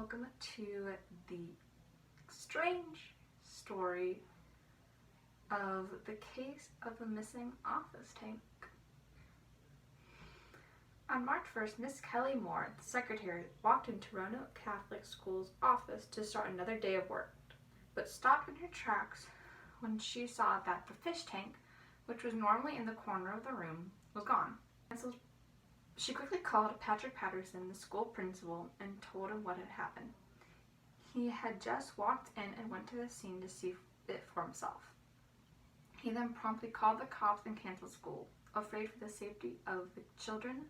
welcome to the strange story of the case of the missing office tank. On March 1st, Miss Kelly Moore, the secretary, walked into Roanoke Catholic School's office to start another day of work, but stopped in her tracks when she saw that the fish tank, which was normally in the corner of the room, was gone. She quickly called Patrick Patterson, the school principal, and told him what had happened. He had just walked in and went to the scene to see it for himself. He then promptly called the cops and canceled school, afraid for the safety of the children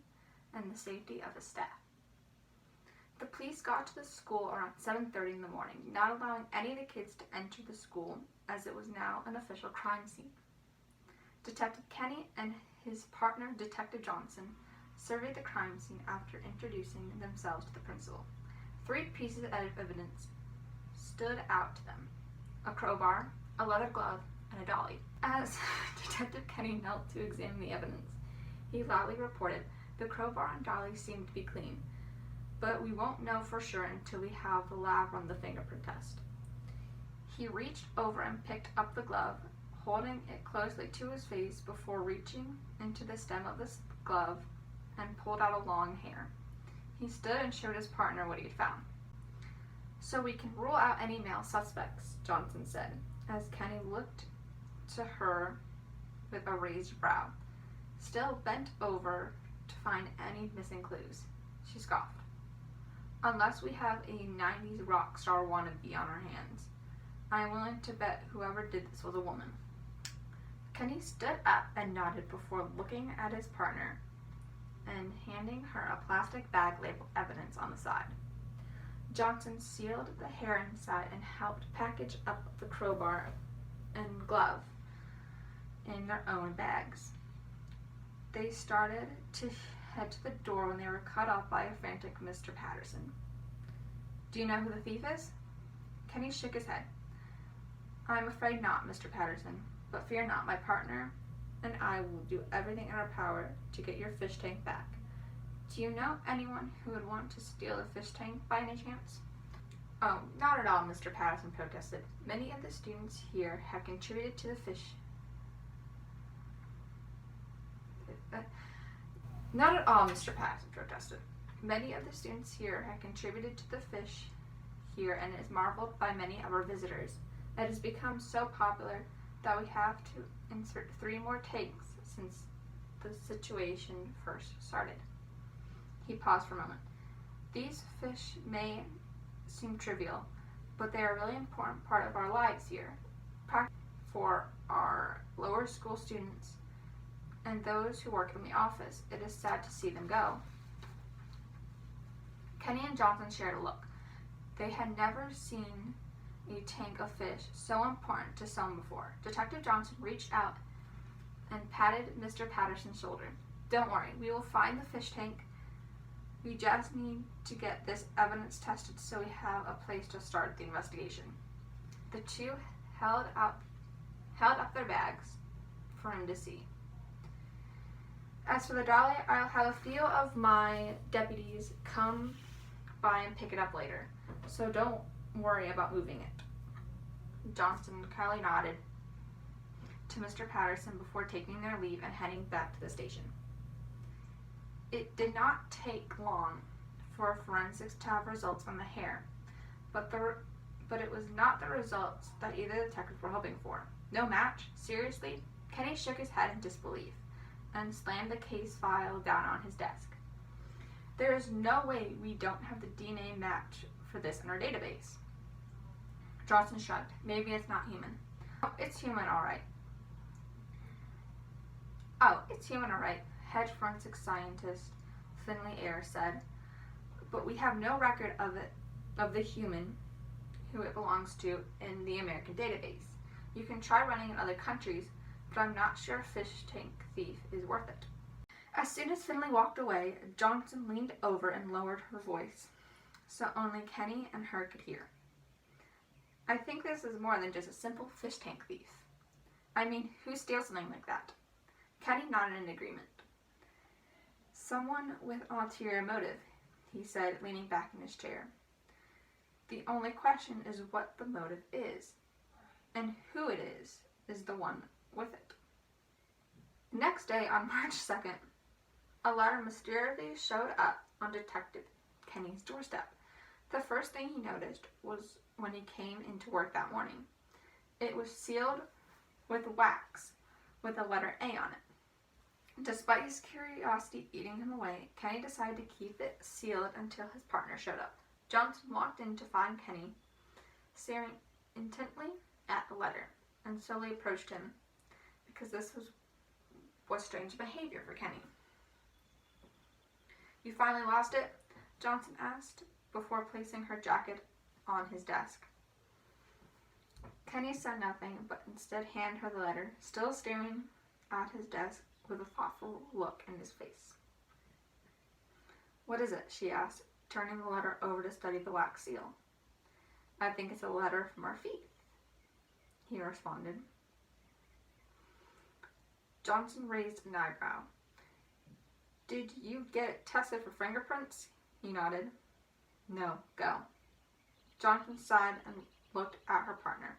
and the safety of his staff. The police got to the school around 7:30 in the morning, not allowing any of the kids to enter the school as it was now an official crime scene. Detective Kenny and his partner, Detective Johnson, surveyed the crime scene after introducing themselves to the principal. 3 pieces of evidence stood out to them: a crowbar, a leather glove, and a dolly. As Detective Kenny knelt to examine the evidence, he loudly reported, "The crowbar and dolly seem to be clean, but we won't know for sure until we have the lab run the fingerprint test." He reached over and picked up the glove, holding it closely to his face before reaching into the stem of the glove and pulled out a long hair. He stood and showed his partner what he had found. "So we can rule out any male suspects," Johnson said, as Kenny looked to her with a raised brow, still bent over to find any missing clues. She scoffed. "Unless we have a 90s rock star wannabe on our hands. I am willing to bet whoever did this was a woman." Kenny stood up and nodded before looking at his partner and handing her a plastic bag labeled "evidence" on the side. Johnson sealed the hair inside and helped package up the crowbar and glove in their own bags. They started to head to the door when they were cut off by a frantic Mr. Patterson. "Do you know who the thief is?" Kenny shook his head. "I'm afraid not, Mr. Patterson, but fear not, my partner and I will do everything in our power to get your fish tank back. Do you know anyone who would want to steal the fish tank by any chance?" "Oh, not at all," Mr. Patterson protested. Many of the students here have contributed to the fish Not at all, Mr. Patterson protested. Many of the students here have contributed to the fish here, and it is marveled by many of our visitors. It has become so popular that we have to insert 3 more tanks since the situation first started. He paused for a moment. "These fish may seem trivial, but they are a really important part of our lives here. For our lower school students and those who work in the office, it is sad to see them go." Kenny and Johnson shared a look. They had never seen a tank of fish so important to someone before. Detective Johnson reached out and patted Mr. Patterson's shoulder. "Don't worry, we will find the fish tank. We just need to get this evidence tested so we have a place to start the investigation." The 2 held up their bags for him to see. "As for the dolly, I'll have a few of my deputies come by and pick it up later, so don't worry about moving it." Johnson kindly nodded to Mr. Patterson before taking their leave and heading back to the station. It did not take long for forensics to have results on the hair, but it was not the results that either detectives were hoping for. No match? Seriously? Kenny shook his head in disbelief and slammed the case file down on his desk. "There is no way we don't have the DNA match for this in our database." Johnson shrugged. "Maybe it's not human." "Oh, it's human, all right." Head forensic scientist Finley Ayre said. "But we have no record of the human who it belongs to in the American database. You can try running in other countries, but I'm not sure a fish tank thief is worth it." As soon as Finley walked away, Johnson leaned over and lowered her voice so only Kenny and her could hear. "I think this is more than just a simple fish tank thief. I mean, who steals something like that?" Kenny nodded in agreement. "Someone with ulterior motive," he said, leaning back in his chair. The only question is what the motive is, and who it is the one with it. Next day, on March 2nd, a letter mysteriously showed up on Detective Kenny's doorstep. The first thing he noticed was when he came into work that morning. It was sealed with wax with a letter A on it. Despite his curiosity eating him away, Kenny decided to keep it sealed until his partner showed up. Johnson walked in to find Kenny staring intently at the letter and slowly approached him because this was strange behavior for Kenny. "You finally lost it?" Johnson asked before placing her jacket on his desk. Kenny said nothing, but instead handed her the letter, still staring at his desk with a thoughtful look in his face. "What is it?" she asked, turning the letter over to study the wax seal. "I think it's a letter from our Faith," he responded. Johnson raised an eyebrow. "Did you get it tested for fingerprints?" He nodded. "No, go." Johnson sighed and looked at her partner.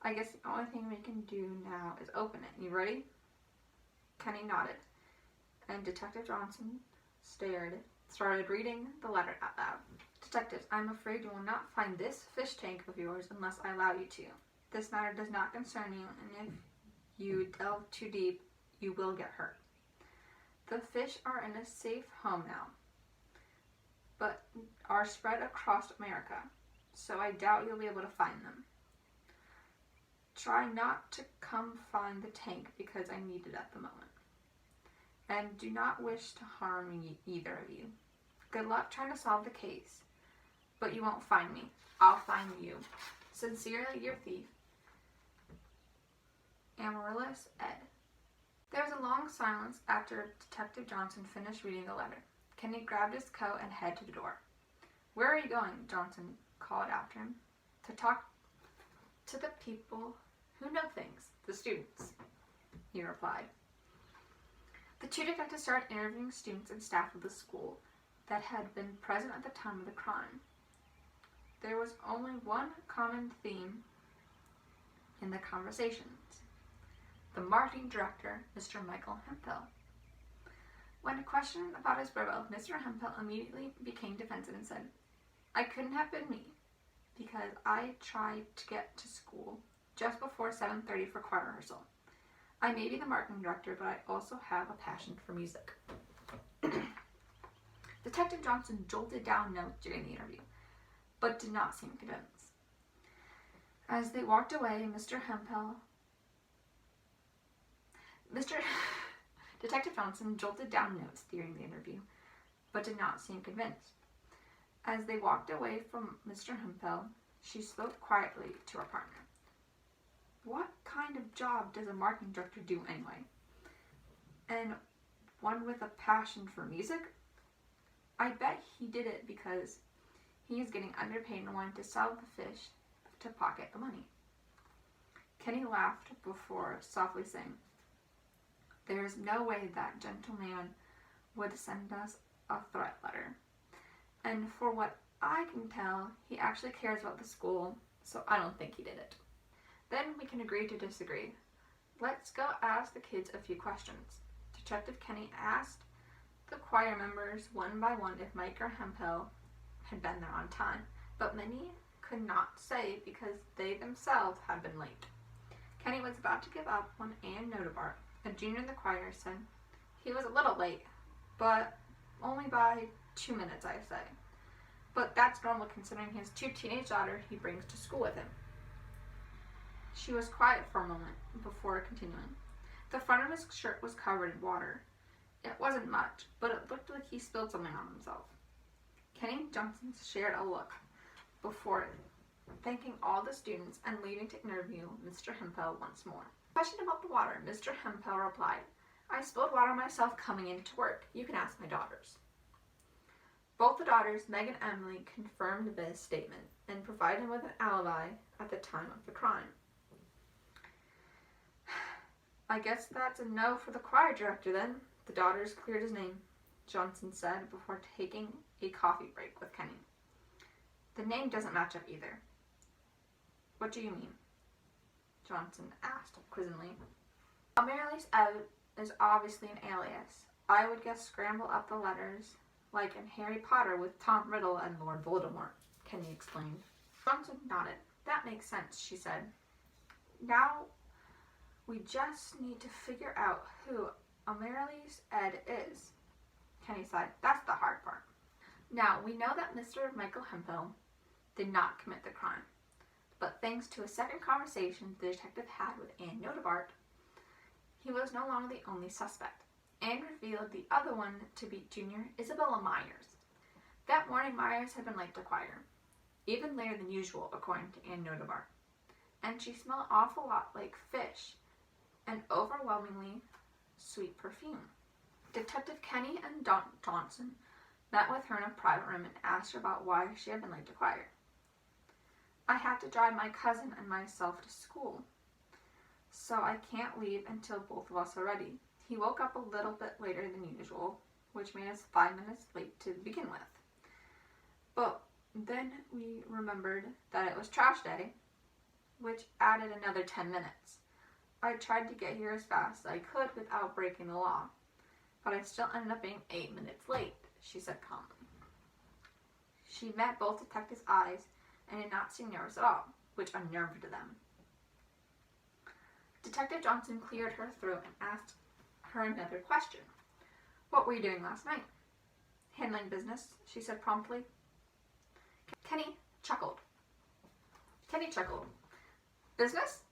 "I guess the only thing we can do now is open it. You ready?" Kenny nodded, and Detective Johnson started reading the letter out loud. "Detectives, I'm afraid you will not find this fish tank of yours unless I allow you to. This matter does not concern you, and if you delve too deep, you will get hurt. The fish are in a safe home now, but are spread across America, so I doubt you'll be able to find them. Try not to come find the tank because I need it at the moment. And do not wish to harm either of you. Good luck trying to solve the case, but you won't find me. I'll find you. Sincerely, your thief, Amaryllis Ed." There was a long silence after Detective Johnson finished reading the letter. Kenny grabbed his coat and headed to the door. "Where are you going?" Johnson called after him. "To talk to the people who know things, the students," he replied. The two detectives started interviewing students and staff of the school that had been present at the time of the crime. There was only one common theme in the conversations: the marketing director, Mr. Michael Hemphill. When questioned about his whereabouts, Mr. Hemphill immediately became defensive and said, "I couldn't have been me, because I tried to get to school just before 7:30 for choir rehearsal. I may be the marketing director, but I also have a passion for music." Detective Johnson jotted down notes during the interview, but did not seem convinced. As they walked away, Detective Johnson jotted down notes during the interview, but did not seem convinced. As they walked away from Mr. Hemphill, she spoke quietly to her partner. "What kind of job does a marketing director do anyway? And one with a passion for music? I bet he did it because he is getting underpaid and wanted to sell the fish to pocket the money." Kenny laughed before softly saying, "There is no way that gentleman would send us a threat letter. And for what I can tell, he actually cares about the school, so I don't think he did it." "Then we can agree to disagree. Let's go ask the kids a few questions." Detective Kenny asked the choir members one by one if Mike or Hemphill had been there on time, but many could not say because they themselves had been late. Kenny was about to give up when Ann Nodebart, a junior in the choir, said, "He was a little late, but only by 2 minutes, I say. But that's normal considering his 2 teenage daughters he brings to school with him." She was quiet for a moment before continuing. "The front of his shirt was covered in water. It wasn't much, but it looked like he spilled something on himself." Kenny Johnson shared a look before thanking all the students and leaving to interview Mr. Hemphill once more. Question about the water. Mr. Hemphill replied, "I spilled water myself coming into work. You can ask my daughters." Both the daughters, Meg and Emily, confirmed this statement and provided him with an alibi at the time of the crime. "I guess that's a no for the choir director then." The daughters cleared his name, Johnson said before taking a coffee break with Kenny. The name doesn't match up either. What do you mean? Johnson asked quizzically. Amaryllis Ed is obviously an alias. I would guess scramble up the letters, like in Harry Potter with Tom Riddle and Lord Voldemort, Kenny explained. Johnson nodded. That makes sense, she said. Now we just need to figure out who Amaryllis Ed is. Kenny sighed. That's the hard part. Now, we know that Mr. Michael Hemphill did not commit the crime, but thanks to a second conversation the detective had with Anne Nodebart, he was no longer the only suspect. Anne revealed the other one to be Junior Isabella Myers. That morning, Myers had been late to choir, even later than usual, according to Anne Nodebart, and she smelled an awful lot like fish and overwhelmingly sweet perfume. Detective Kenny and Johnson met with her in a private room and asked her about why she had been late to choir. I had to drive my cousin and myself to school, so I can't leave until both of us are ready. He woke up a little bit later than usual, which made us 5 minutes late to begin with. But then we remembered that it was trash day, which added another 10 minutes. I tried to get here as fast as I could without breaking the law, but I still ended up being 8 minutes late, she said calmly. She met both detectives' eyes and did not seem nervous at all, which unnerved them. Detective Johnson cleared her throat and asked her another question. What were you doing last night? Handling business, she said promptly. Kenny chuckled. Business?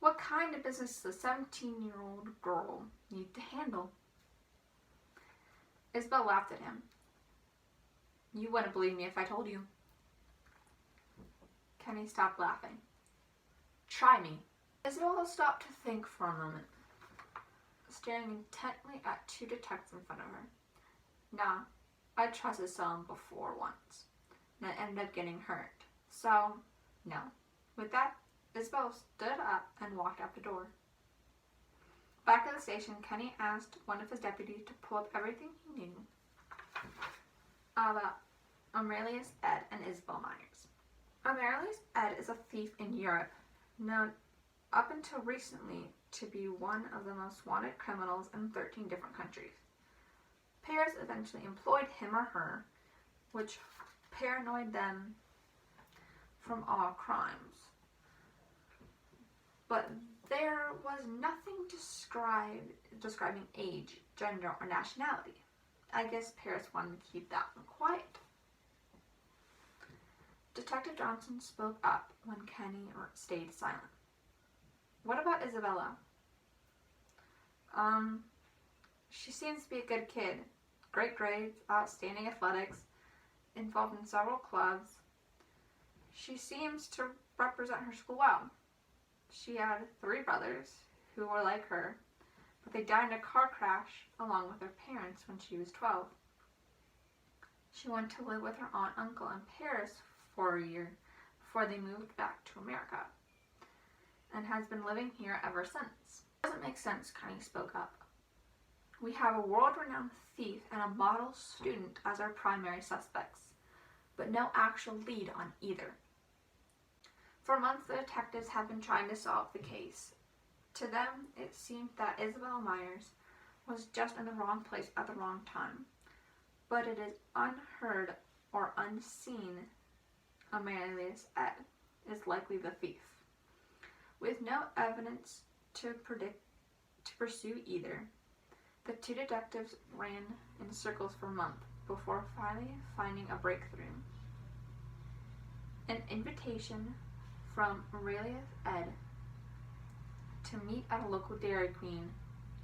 What kind of business does a 17-year-old girl need to handle? Isabel laughed at him. You wouldn't believe me if I told you. Kenny stopped laughing. Try me. Isabel stopped to think for a moment, staring intently at two detectives in front of her. Nah, I trusted someone before once, and I ended up getting hurt. So, no. With that, Isabel stood up and walked out the door. Back at the station, Kenny asked one of his deputies to pull up everything he knew about Amaryllis Ed and Isabel Myers. Amaryllis Ed is a thief in Europe, known up until recently to be one of the most wanted criminals in 13 different countries. Paris eventually employed him or her, which paranoid them from all crimes. But there was nothing describing age, gender, or nationality. I guess Paris wanted to keep that one quiet. Detective Johnson spoke up when Kenny stayed silent. What about Isabella? She seems to be a good kid. Great grades, outstanding athletics, involved in several clubs. She seems to represent her school well. She had 3 brothers who were like her, but they died in a car crash along with their parents when she was 12. She went to live with her aunt and uncle in Paris for a year before they moved back to America, and has been living here ever since. It doesn't make sense, Kenny spoke up. We have a world-renowned thief and a model student as our primary suspects, but no actual lead on either. For months, the detectives have been trying to solve the case. To them, it seemed that Isabel Myers was just in the wrong place at the wrong time, but it is unheard or unseen Amaryllis Ed is likely the thief. With no evidence to pursue either, the two detectives ran in circles for months before finally finding a breakthrough. An invitation from Amaryllis Ed to meet at a local Dairy Queen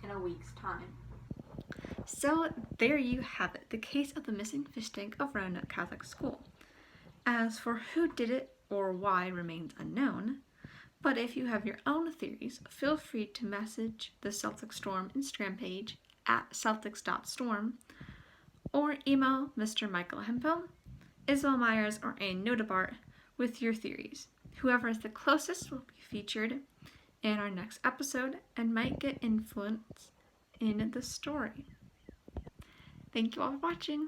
in a week's time. So there you have it, the case of the missing fish tank of Roanoke Catholic School. As for who did it or why remains unknown, but if you have your own theories, feel free to message the Celtic Storm Instagram page at celtics.storm or email Mr. Michael Hemphill, Isabel Myers, or Anne Nodebart with your theories. Whoever is the closest will be featured in our next episode and might get influence in the story. Thank you all for watching.